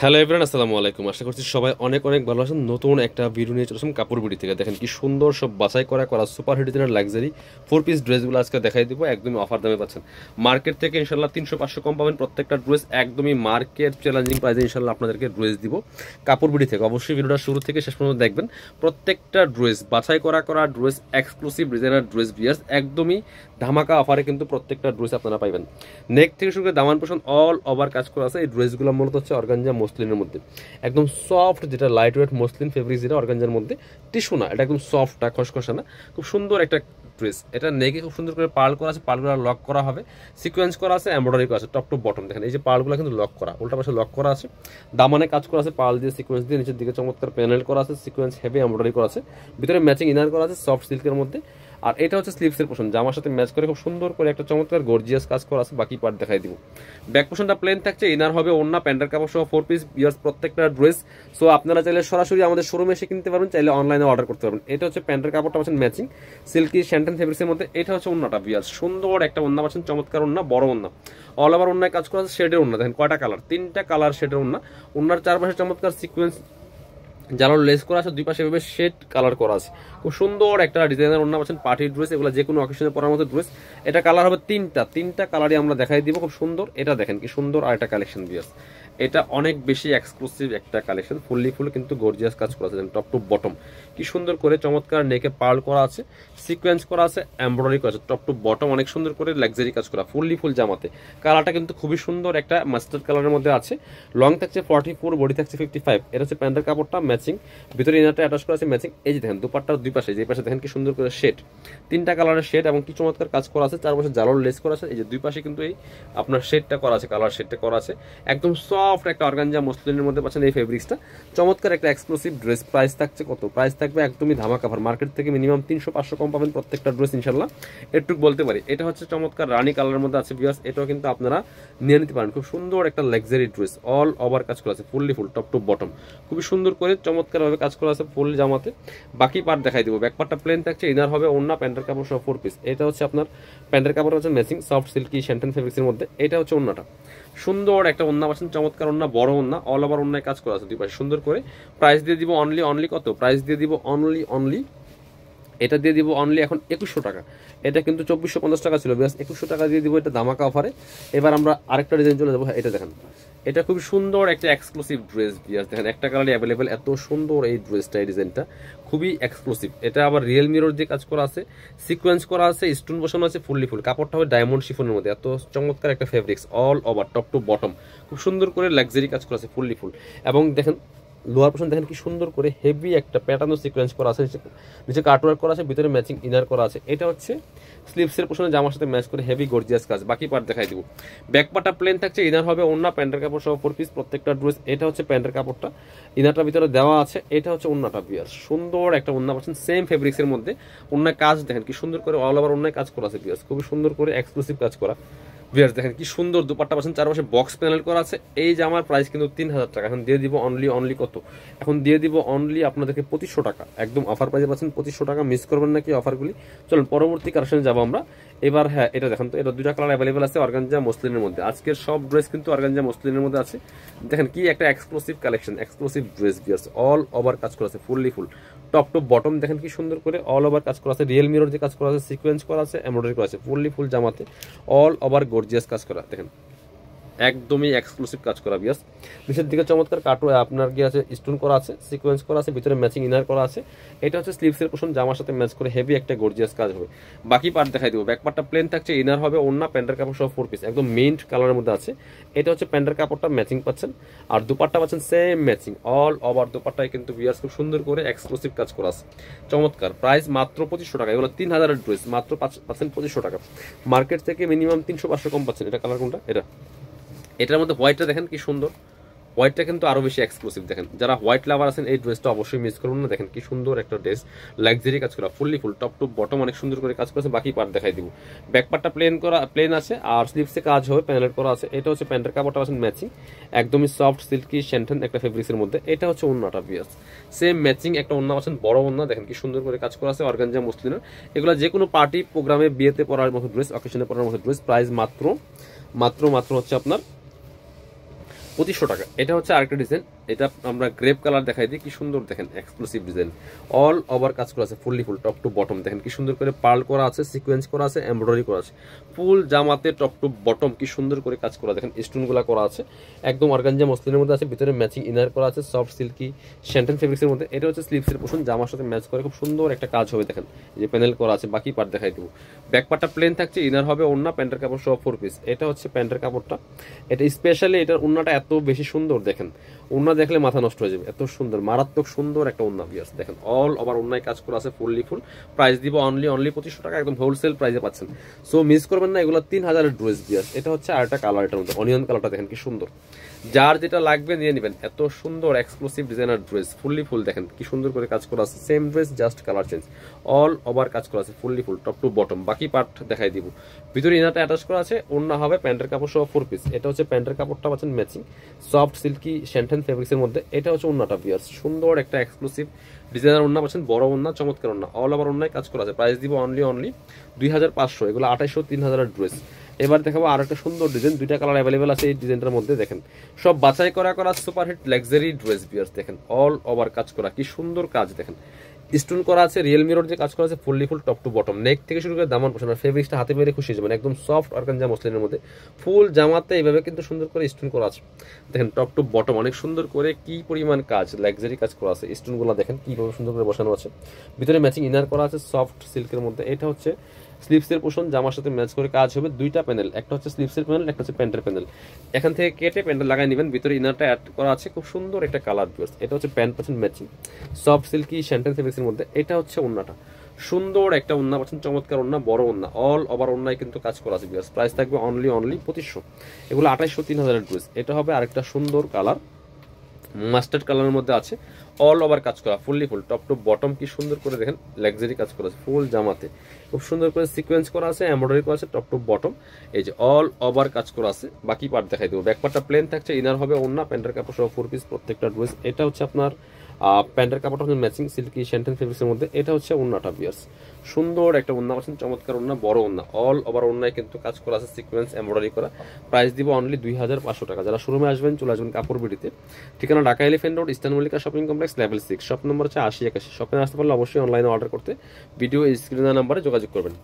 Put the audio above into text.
Hello everyone, আসসালামু আলাইকুম। আশা করছি সবাই অনেক অনেক ভালো আছেন। নতুন একটা ভিডিও নিয়ে চলেছেন কাপড় বিডি থেকে। দেখেন কি সুন্দর সব বাছাই করা সুপার হিট ডিজাইনের লাক্সারি 4 পিস ড্রেসগুলো আজকে দেখাই দিব। একদমই অফার দামে পাচ্ছেন। মার্কেট থেকে ইনশাল্লাহ 300-500 কম পাবেন প্রত্যেকটা ড্রেস। একদমই মার্কেট চ্যালেঞ্জিং প্রাইসে ইনশাল্লাহ আপনাদেরকে ড্রেস দিব কাপড় বিডি থেকে। অবশ্যই ভিডিওটা শুরু থেকে শেষ পর্যন্ত দেখবেন। প্রত্যেকটা ড্রেস বাছাই করা ড্রেস, এক্সক্লুসিভ ডিজাইনার ড্রেস বিয়ার্স, একদমই ধামাকা অফারে কিন্তু প্রত্যেকটা ড্রেস আপনারা পাইবেন। নেক থেকে শুরু করে দামান পোষণ অল ওভার কাজ করা আছে। এই ড্রেসগুলো মূলত হচ্ছে অর্গানজা মসলিনের মধ্যে, একদম সফট, যেটা লাইট ওয়েট মসলিন ফেব্রিক, যেটা অর্গানজার মধ্যে টিস্যু না, এটা একদম সফটটা খসখসা না, খুব সুন্দর একটা ড্রেস। এটা নেকে খুব সুন্দর করে পার্ল করা আছে, পার্লগুলো লক করা হবে, সিকোয়েন্স করা আছে, এমব্রয়ডারি করা আছে টপ টু বটম। দেখেন এই যে পার্লগুলো কিন্তু লক করা, উল্টা পাশে লক করা আছে, দামানে কাজ করা আছে পার্ল দিয়ে সিকোয়েন্স দিয়ে, নিচের দিকে চমৎকার প্যানেল করা আছে, সিকোয়েন্স হেভি এমব্রয়ডারি করা আছে, ভিতরে ম্যাচিং ইনার করা আছে সফট সিল্কের মধ্যে। আর এটা হচ্ছে স্লিভসের পোর্শন, জামার সাথে ম্যাচ করে খুব সুন্দর করে একটা চমৎকার গর্জিয়াস কাজ করা আছে। বাকি পার্ট দেখাই দিব। ব্যাক পোর্শনটা প্লেন থাকছে, ইনার হবে ওন্না, প্যান্টের কাপড় সহ 4 পিস ইয়ার্স প্রত্যেকটা ড্রেস। সো আপনারা চাইলে সরাসরি আমাদের শোরুমে এসে কিনতে পারবেন, চাইলে অনলাইনে অর্ডার করতে পারবেন। এটা হচ্ছে প্যান্টের কাপড়টা পাচ্ছেন ম্যাচিং সিল্কি শ্যান্টেন ফেব্রিক্সের মধ্যে। এটা হচ্ছে ওন্নাটা বিয়ার্স, সুন্দর একটা ওন্না পাচ্ছেন, চমৎকার ওন্না, বড় ওন্না, অল ওভার ওন্নায় কাজ করা আছে, শেডের ওন্না। দেখেন কয়টা কালার, 3টা কালার শেডের ওন্না। ওন্নার চারপাশে চমৎকার সিকোয়েন্স জানার লেস করা আছে, দুই পাশে এভাবে শেড কালার করা আছে। খুব সুন্দর একটা ডিজাইনার ওন্না পাচ্ছেন, পার্টি ড্রেস, এগুলো যে কোনো অকেশনে পরার মতো ড্রেস। এটা কালার হবে তিনটা কালারই আমরা দেখাই দিব, খুব সুন্দর। এটা দেখেন কি সুন্দর আর একটা কালেকশন বিয়ার্স, এটা অনেক বেশি এক্সক্লুসিভ একটা কালেকশন, ফুললি ফুল কিন্তু গর্জিয়াস কাজ করা আছে। টপ টু বটম কি সুন্দর করে চমৎকার নেকে পার্ল করা আছে, সিকোয়েন্স করা আছে, এমব্রয়ডারি করা আছে, টপ টু বটম অনেক সুন্দর করে লাক্সারি কাজ করা, ফুললি ফুল জামাতে। কালারটা কিন্তু খুবই সুন্দর একটা মাস্টার্ড কালারের মধ্যে আছে। লং থাকছে 44, বডি থাকছে 55। এটা হচ্ছে প্যান্টের কাপড়টা ম্যাচিং, ভিতরে ইনারটা অ্যাটাচ করা আছে ম্যাচিং। এই যে দেখেন দুপাট্টার দুই পাশে, যে পাশে দেখেন কি সুন্দর করে শেড, 3টা কালারের শেড এবং কি চমৎকার কাজ করা আছে, চারপাশে জালোর লেস করা আছে। এই যে দুই পাশে কিন্তু এই আপনার শেডটা করা আছে, কালার শেডটা করা আছে, একদম সফট একটা অর্গানজা মসলিনের মধ্যে পাচ্ছেন এই ফেব্রিক্সটা। চমৎকার একটা এক্সক্লুসিভ ড্রেস। প্রাইস থাকছে কত? প্রাইস থাকবে একদমই ধামাকা অফার। মার্কেট থেকে মিনিমাম 300-500 কম পাবেন প্রত্যেকটা ড্রেস ইনশাল্লাহ, এটুকু বলতে পারি। এটা হচ্ছে চমৎকার রানী কালারের মধ্যে আছে বিয়ার্স, এটাও কিন্তু আপনারা নিয়ে নিতে পারেন। খুব সুন্দর একটা লাক্সারি ড্রেস, অল ওভার কাজ করা আছে, fully full top to bottom, খুবই সুন্দর করে চমৎকার ভাবে কাজ করা আছে ফুল জামাতে। বাকি পার্ট দেখাই দিব। ব্যাক পার্টটা প্লেন থাকছে, ইনার হবে ওন্না, প্যান্টের কাপড় সহ 4 পিস। এটা হচ্ছে আপনার প্যান্টের কাপড় হচ্ছে ম্যাচিং সফট সিল্কি শ্যান্টেন ফেব্রিক্সের মধ্যে। এটা হচ্ছে ওন্নাটা, সুন্দর একটা ওন্না পাচ্ছেন, চমৎকার ওন্না, বড় ওন্না, অল ওভার ওন্নায় কাজ করা আছে দুই পাশে সুন্দর করে। প্রাইস দিয়ে দিব অনলি কত? প্রাইস দিয়ে দিব অনলি এটা দিয়ে দিব অনলি এখন 2100 টাকা। এটা কিন্তু 2450 টাকা ছিল, বেশ 2100 টাকা দিয়ে দিব, এটা ধামাকা অফারে। এবার আমরা আরেকটা ডিজাইন চলে যাবো। এটা দেখেন, এটা খুবই সুন্দর একটা এক্সক্লুসিভ ড্রেস বিয়াস। দেখেন একটা কালারই অ্যাভেলেবেল, এত সুন্দর এই ড্রেসটা, এই ডিজাইনটা খুবই এক্সক্লুসিভ। এটা আবার রিয়েল মিরর দিয়ে কাজ করা আছে, সিকোয়েন্স করা আছে, স্টোন বসানো আছে, ফুললি ফুল। কাপড়টা হবে ডায়মন্ড শিফনের মধ্যে, এত চমৎকার একটা fabrics, all over top to bottom, খুব সুন্দর করে লাক্সারি কাজ করা আছে ফুললি ফুল। এবং দেখেন লোয়ার পোর্শন দেখেন কি সুন্দর করে হেভি একটা প্যাটার্ন সিকোয়েন্স করা আছে, নিচে কাটওয়ার্ক করা আছে, ভিতরে ম্যাচিং ইনার করা আছে। এটা হচ্ছে স্লিভসের পোর্শনে জামার সাথে ম্যাচ করে হেভি গর্জিয়াস কাজ। বাকি পার্ট দেখাই দিব। ব্যাক পার্টটা প্লেন থাকছে, ইনার হবে ওন্না, প্যান্টের কাপড় সহ 4 পিস প্রত্যেকটা ড্রেস। এটা হচ্ছে প্যান্টের কাপড়টা, ইনারটা ভিতরে দেওয়া আছে। এটা হচ্ছে ওন্নাটা বিয়ার, সুন্দর একটা ওন্না পাচ্ছেন সেম ফেব্রিক্সের মধ্যে। ওন্নায় কাজ দেখেন কি সুন্দর করে অল ওভার ওন্নায় কাজ করা আছে বিয়ার, খুবই সুন্দর করে এক্সক্লুসিভ কাজ করা। ভিউয়ার্স দেখেন কি সুন্দর দুপাট্টা পাচ্ছেন, চারপাশে বক্স প্যানেল করা আছে। এই জামার প্রাইস কিন্তু 3000 টাকা। এখন দিয়ে দিব অনলি কত? এখন দিয়ে দিব অনলি আপনাদেরকে 2500 টাকা। একদম অফার প্রাইসে পাচ্ছেন 2500 টাকা। মিস করবেন নাকি অফারগুলি। চলুন পরবর্তী কালেকশনে যাবো আমরা এবার। হ্যাঁ এটা দেখেন তো, এটা দুইটা কালার অ্যাভেলেবেল আছে অর্গানজা মসলিনের মধ্যে। আজকের সব ড্রেস কিন্তু অর্গানজা মসলিনের মধ্যে আছে। দেখেন কি একটা exclusive collection, exclusive dress viewers, all over কাজ করা আছে fully full top to bottom. দেখেন কি সুন্দর করে অল ওভার কাজ করা আছে, রিয়েল মিরর যে কাজ করা আছে, সিকোয়েন্স করা আছে, এমব্রয়ডারি করা আছে, ফুললি ফুল জামাতে অল ওভার গর্জিয়াস কাজ করা। দেখেন একদমই এক্সক্লুসিভ কাজ করা বিয়াস। নিচের দিকে চমৎকার কাটো আপনার কি আছে, স্টোন করা আছে, সিকোয়েন্স করা আছে, ভিতরে ম্যাচিং ইনার করা আছে। এটা হচ্ছে স্লিভসের পোর্শন, জামার সাথে ম্যাচ করে হেভি একটা গর্জিয়াস কাজ হবে। বাকি পার্ট দেখাই দিব। ব্যাক পার্টটা প্লেন থাকছে, ইনার হবে ওন্না, প্যান্টের কাপড় সহ 4 পিস একদম মিন্ট কালারের মধ্যে আছে। এটা হচ্ছে প্যান্টের কাপড়টা ম্যাচিং পাচ্ছেন, আর দুপাট্টা পাচ্ছেন সেম ম্যাচিং অল ওভার। দুপাট্টায় কিন্তু বিয়াস খুব সুন্দর করে এক্সক্লুসিভ কাজ করা আছে, চমৎকার। প্রাইস মাত্র 2500 টাকা। এগুলো 3000 ড্রেস, মাত্র পাচ্ছেন 2500 টাকা। মার্কেট থেকে মিনিমাম 300-500 কম পাচ্ছেন। এটা কালার কোনটা? এটার মধ্যে হোয়াইটটা দেখেন কি সুন্দর, হোয়াইটটা কিন্তু আরো বেশি এক্সক্লুসিভ। দেখেন যারা হোয়াইট লাভার আছেন এই ড্রেসটা অবশ্যই মিস করুন না। দেখেন কি সুন্দর একটা ড্রেস, লাক্সারি কাজ করা, fully full top to bottom অনেক সুন্দর করে কাজ করেছে। বাকি পার্ট দেখাই দিব। ব্যাক পার্টটা প্লেন আছে, আর স্লিভসে কাজ হবে, প্যানেল করা আছে। এটা হচ্ছে প্যান্টের কাপড়টা আছে ম্যাচিং, একদমই সফট সিল্কি শ্যান্টেন একটা ফেব্রিক্সের মধ্যে। এটা হচ্ছে ওন্নাটা বিয়াস, সেম ম্যাচিং একটা ওন্না আছেন, বড় ওন্না। দেখেন কি সুন্দর করে কাজ করা আছে অর্গানজা মসলিনের। এগুলো যে কোনো পার্টি প্রোগ্রামে, বিয়েতে পরার মতো ড্রেস, অকেশনে পরার মতো ড্রেস। প্রাইস মাত্র হচ্ছে আপনার 2500 টাকা। এটা হচ্ছে আরেকটা ডিজাইন, এটা আমরা গ্রেপ কালার দেখাই দিই, কি সুন্দর দেখেন এক্সক্লুসিভ ডিজাইন, অল ওভার কাজ করা আছে fully full top to bottom, দেখেন কি সুন্দর করে পার্ল করা আছে, সিকোয়েন্স করা আছে, এমব্রয়ডারি করা আছে, ফুল জামাতে টপ টু বটম কি সুন্দর করে কাজ করা, দেখেন স্টোনগুলো করা আছে, একদম অর্গানজা মসলিনের মধ্যে আছে, ভিতরে ম্যাচিং ইনার করা আছে সফট সিল্কি শ্যান্টেন ফেব্রিক্সের মধ্যে। এটা হচ্ছে স্লিভসের পোর্শন, জামার সাথে ম্যাচ করে খুব সুন্দর একটা কাজ হবে, দেখেন এই যে প্যানেল করা আছে, বাকি পার্ট দেখাই দেবো। ব্যাক পার্টটা প্লেন থাকছে, ইনার হবে ওন্না, প্যান্টের কাপড় সহ 4 পিস। এটা হচ্ছে প্যান্টের কাপড়টা, এটা স্পেশালি এটার ওন্নাটা এত বেশি সুন্দর, দেখেন ওন্না দেখলে মাথা নষ্ট হয়ে যাবে, এত সুন্দর মারাত্মক সুন্দর একটা ওন্না ভিউয়ার্স, দেখেন অল ওভার ওন্নায় কাজ করা আছে ফুললি ফুল। প্রাইস দিব অনলি 2500 টাকা, একদম হোলসেল প্রাইসে পাচ্ছেন। সো মিস করবেন না, এগুলো 3000 ড্রেস ভিউয়ার্স। এটা হচ্ছে আরেকটা কালার, এটার মধ্যে অনিয়ন কালারটা দেখেন কি সুন্দর, যার যেটা লাগবে নিয়ে নেবেন, এত সুন্দর exclusive designer dress fully full, দেখেন কি সুন্দর করে কাজ করা আছে, same dress just colour change, all over কাজ করা আছে fully full top to bottom, বাকি পার্ট দেখাই দিব। ভিতরে ইনারটা অ্যাটাচ করা আছে, ওন্না হবে প্যান্টের কাপড় সহ 4 পিস। এটা হচ্ছে প্যান্টের কাপড়টা পাচ্ছেন ম্যাচিং সফট সিল্কি শ্যান্টেন ফেব্রিক্সের মধ্যে। এটা হচ্ছে ওন্নাটা ভিউয়ার্স, সুন্দর একটা এক্সক্লুসিভ ডিজাইনার ওন্না পাচ্ছেন, বড় ওন্না, চমৎকার ওন্না, অল ওভার ওন্নায় কাজ করা আছে। প্রাইস দিব অনলি 2500, এগুলো 2800 3000 ড্রেস। এবার দেখাবো আর একটা সুন্দর ডিজাইন, দুইটা কালার অ্যাভেলেবেল আছে এই ডিজাইনটার মধ্যে, দেখেন সব বাছাই করা সুপারহিট লাক্সারি ড্রেস ভিউয়ার্স, দেখেন অল ওভার কাজ করা, কি সুন্দর কাজ, দেখেন স্টোন করা আছে, রিয়েল মিরর যে কাজ করা আছে fully full top to bottom, neck থেকে শুরু করে দামান পোষণ, ফেব্রিক্সটা হাতে পেরে খুশি যাবেন, একদম সফট অর্গানজা মসলিনের মধ্যে, ফুল জামাতে এইভাবে কিন্তু সুন্দর করে স্টোন করা আছে, দেখেন টপ টু বটম অনেক সুন্দর করে কি পরিমাণ কাজ, লাক্সারি কাজ করা আছে, স্টোনগুলো দেখেন কিভাবে সুন্দর করে বসানো আছে, ভিতরে ম্যাচিং ইনার করা আছে সফট সিল্কের মধ্যে। এটা হচ্ছে স্লিভসের পোর্শন, জামার সাথে ম্যাচ করে কাজ হবে, দুইটা প্যানেল, একটা হচ্ছে স্লিভসের প্যানেল, একটা হচ্ছে প্যান্টের প্যানেল, এখান থেকে কেটে প্যান্টেল লাগাই নেবেন, ভিতরে ইনারটা অ্যাড করা আছে, খুব সুন্দর একটা কালার ভিউয়ার্স। এটা হচ্ছে প্যান্ট পাচ্ছেন ম্যাচিং সফট সিল্কি শ্যান্টেন ফেব্রিক্সের মধ্যে। এটা হচ্ছে ওন্নাটা, সুন্দর একটা ওন্না পাচ্ছেন, চমৎকার ওন্না, বড় ওন্না, অল ওভার ওন্নায় কিন্তু কাজ করা আছে ভিউয়ার্স। প্রাইস থাকবে অনলি 2500, এগুলো 2800 3000 ড্রেস। এটা হবে আরেকটা সুন্দর কালার, মাস্টার্ড কালারের মধ্যে আছে, অল ওভার কাজ করা fully full top to bottom, কি সুন্দর করে দেখেন লাক্সারি কাজ করা আছে, ফুল জামাতে খুব সুন্দর করে সিকোয়েন্স করা আছে, এমব্রয়ডারি করা আছে টপ টু বটম, এই যে অল ওভার কাজ করা আছে। বাকি পার্ট দেখাই দেবো, ব্যাক পার্টটা প্লেন থাকছে, ইনার হবে ওন্না, প্যান্টের কাপড় সহ 4 পিস প্রত্যেকটা ড্রেস। এটা হচ্ছে আপনার প্যান্টের কাপড়টা হচ্ছে ম্যাচিং সিল্কি শ্যান্টেন ফেব্রিক্সের মধ্যে। এটা হচ্ছে ওন্নাটা ভিউয়ার্স, সুন্দর একটা ওন্না পাচ্ছেন, চমৎকার ওন্না, বড় ওন্না, অল ওভার ওন্নায় কিন্তু কাজ করা আছে, সিকোয়েন্স এমব্রয়ডারি করা। প্রাইস দিব অনলি 2500 টাকা। যারা শোরুমে আসবেন চলে আসবেন কাপড় বিডিতে, ঠিকানা Dhaka elephant road, eastern Mallika shopping complex, level 6, shop number হচ্ছে 8081। শপে আসতে পারলে অবশ্যই অনলাইনে অর্ডার করতে ভিডিও স্ক্রিনের নাম্বারে যোগাযোগ করবেন।